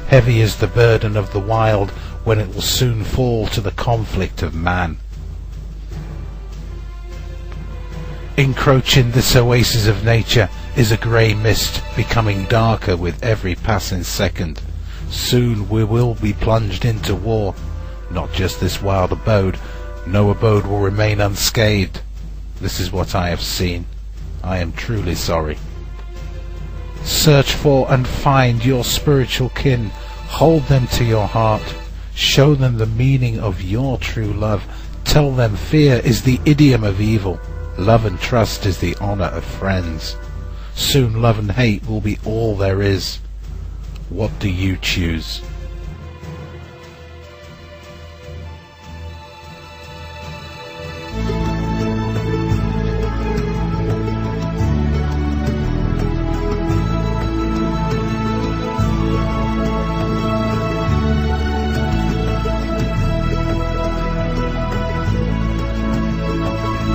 Heavy is the burden of the wild when it will soon fall to the conflict of man. Encroaching this oasis of nature is a grey mist, becoming darker with every passing second. Soon we will be plunged into war. Not just this wild abode. No abode will remain unscathed. This is what I have seen. I am truly sorry. Search for and find your spiritual kin. Hold them to your heart. Show them the meaning of your true love. Tell them fear is the idiom of evil. Love and trust is the honor of friends. Soon love and hate will be all there is. What do you choose?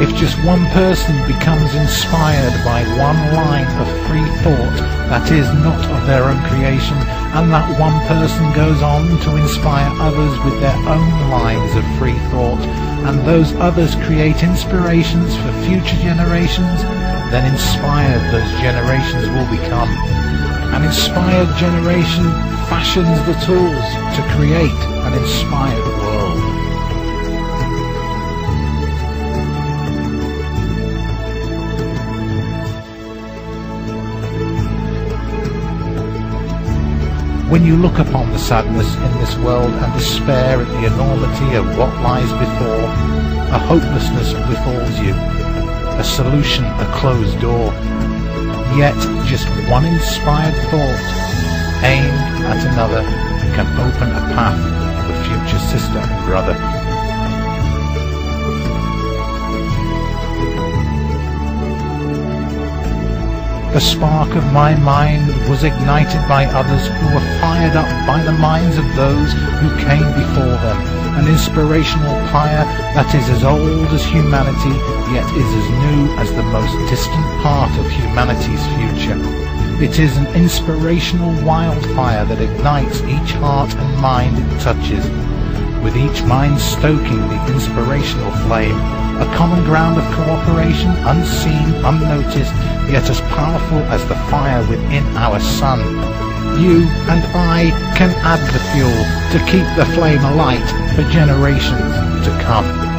If just one person becomes inspired by one line of free thought that is not of their own creation, and that one person goes on to inspire others with their own lines of free thought, and those others create inspirations for future generations, then inspired those generations will become. An inspired generation fashions the tools to create an inspired world. When you look upon the sadness in this world and despair at the enormity of what lies before, a hopelessness befalls you, a solution a closed door. Yet just one inspired thought aimed at another can open a path for future sister and brother. The spark of my mind was ignited by others who were fired up by the minds of those who came before them, an inspirational fire that is as old as humanity, yet is as new as the most distant part of humanity's future. It is an inspirational wildfire that ignites each heart and mind it touches, with each mind stoking the inspirational flame, a common ground of cooperation, unseen, unnoticed, yet as powerful as the fire within our sun. You and I can add the fuel to keep the flame alight for generations to come.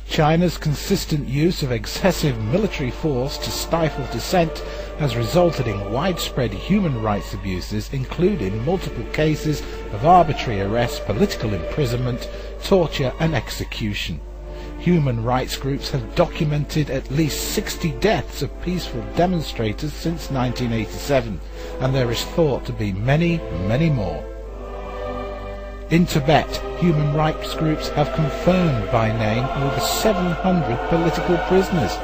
China's consistent use of excessive military force to stifle dissent has resulted in widespread human rights abuses, including multiple cases of arbitrary arrest, political imprisonment, torture and execution. Human rights groups have documented at least 60 deaths of peaceful demonstrators since 1987, and there is thought to be many, many more. In Tibet, human rights groups have confirmed by name over 700 political prisoners,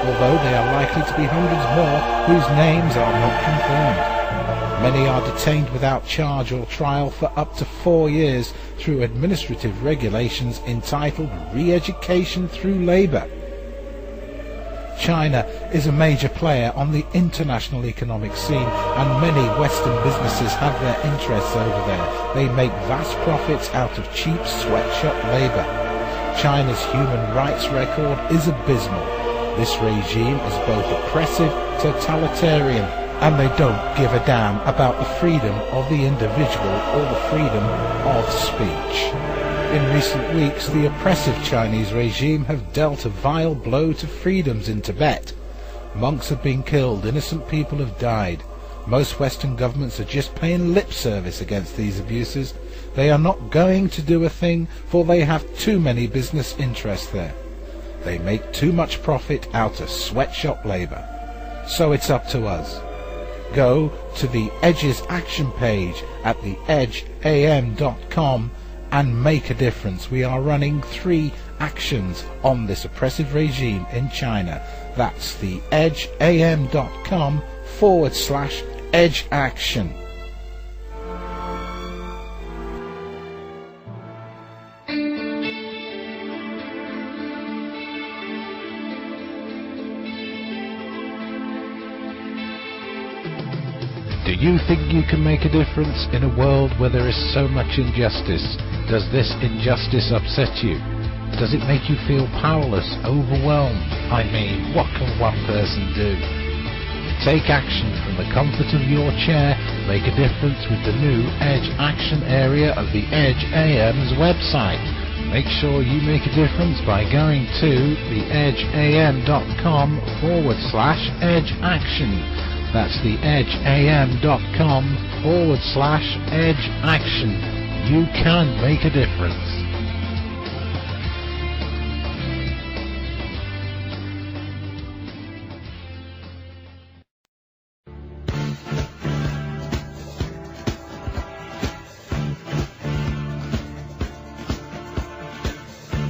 although there are likely to be hundreds more whose names are not confirmed. Many are detained without charge or trial for up to 4 years through administrative regulations entitled Re-Education Through Labour. China is a major player on the international economic scene, and many Western businesses have their interests over there. They make vast profits out of cheap sweatshop labour. China's human rights record is abysmal. This regime is both oppressive, totalitarian, and they don't give a damn about the freedom of the individual or the freedom of speech. In recent weeks, the oppressive Chinese regime have dealt a vile blow to freedoms in Tibet. Monks have been killed, innocent people have died. Most Western governments are just paying lip service against these abuses. They are not going to do a thing, for they have too many business interests there. They make too much profit out of sweatshop labor. So it's up to us. Go to the Edge's action page at theedgeam.com and make a difference. We are running 3 actions on this oppressive regime in China. That's the edgeam.com/Edge Action. Do you think you can make a difference in a world where there is so much injustice? Does this injustice upset you? Does it make you feel powerless, overwhelmed? I mean, what can one person do? Take action from the comfort of your chair. Make a difference with the new Edge Action area of the Edge AM's website. Make sure you make a difference by going to theedgeam.com/Edge Action. That's theedgeam.com/Edge Action. You can make a difference.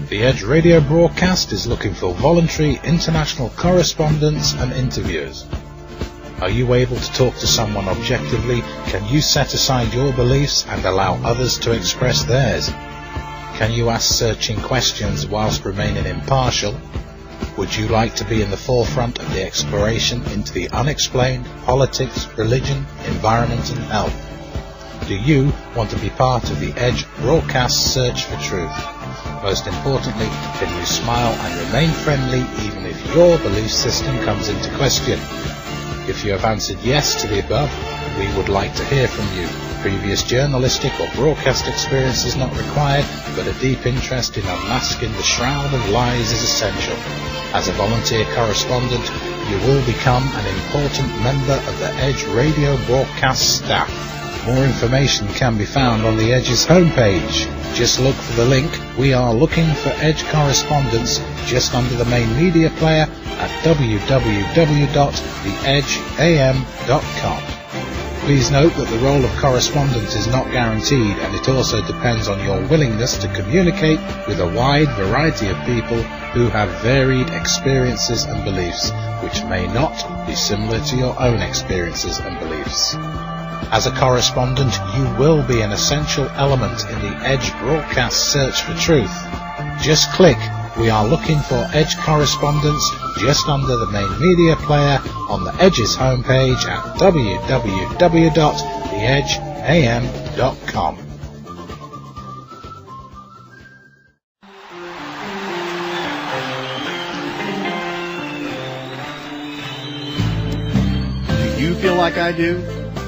The Edge radio broadcast is looking for voluntary international correspondents and interviewers. Are you able to talk to someone objectively? Can you set aside your beliefs and allow others to express theirs? Can you ask searching questions whilst remaining impartial? Would you like to be in the forefront of the exploration into the unexplained, politics, religion, environment and health? Do you want to be part of the Edge broadcast search for truth? Most importantly, can you smile and remain friendly even if your belief system comes into question? If you have answered yes to the above, we would like to hear from you. Previous journalistic or broadcast experience is not required, but a deep interest in unmasking the shroud of lies is essential. As a volunteer correspondent, you will become an important member of the Edge radio broadcast staff. More information can be found on the Edge's homepage. Just look for the link "We are looking for Edge correspondents" just under the main media player at www.theedgeam.com. Please note that the role of correspondent is not guaranteed, and it also depends on your willingness to communicate with a wide variety of people who have varied experiences and beliefs, which may not be similar to your own experiences and beliefs. As a correspondent, you will be an essential element in the Edge broadcast search for truth. Just click "We are looking for Edge correspondents" just under the main media player on the Edge's homepage at www.theedgeam.com. Do you feel like I do?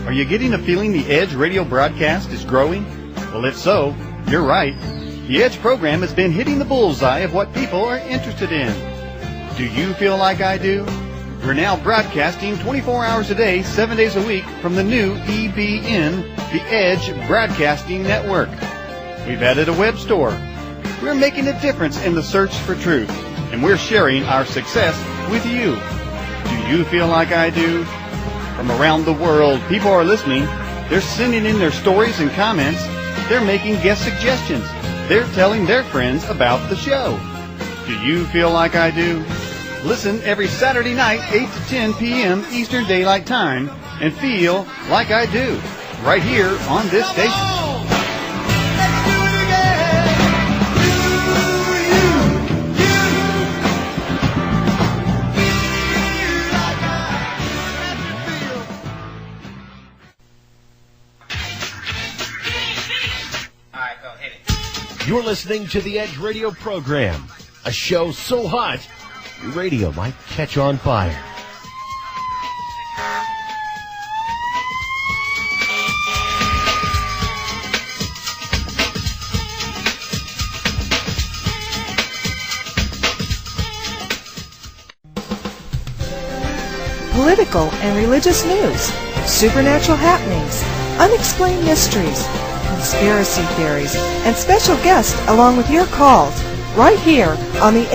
Are you getting a feeling the Edge radio broadcast is growing? Well, if so, you're right. The Edge program has been hitting the bullseye of what people are interested in. Do you feel like I do? We're now broadcasting 24 hours a day, 7 days a week from the new EBN, the Edge Broadcasting Network. We've added a web store. We're making a difference in the search for truth, and we're sharing our success with you. Do you feel like I do? From around the world, people are listening. They're sending in their stories and comments. They're making guest suggestions. They're telling their friends about the show. Do you feel like I do? Listen every Saturday night, 8 to 10 p.m. Eastern Daylight Time, and feel like I do, right here on this station. You're listening to the Edge Radio program, a show so hot, your radio might catch on fire. Political and religious news, supernatural happenings, unexplained mysteries, conspiracy theories, and special guests along with your calls right here on the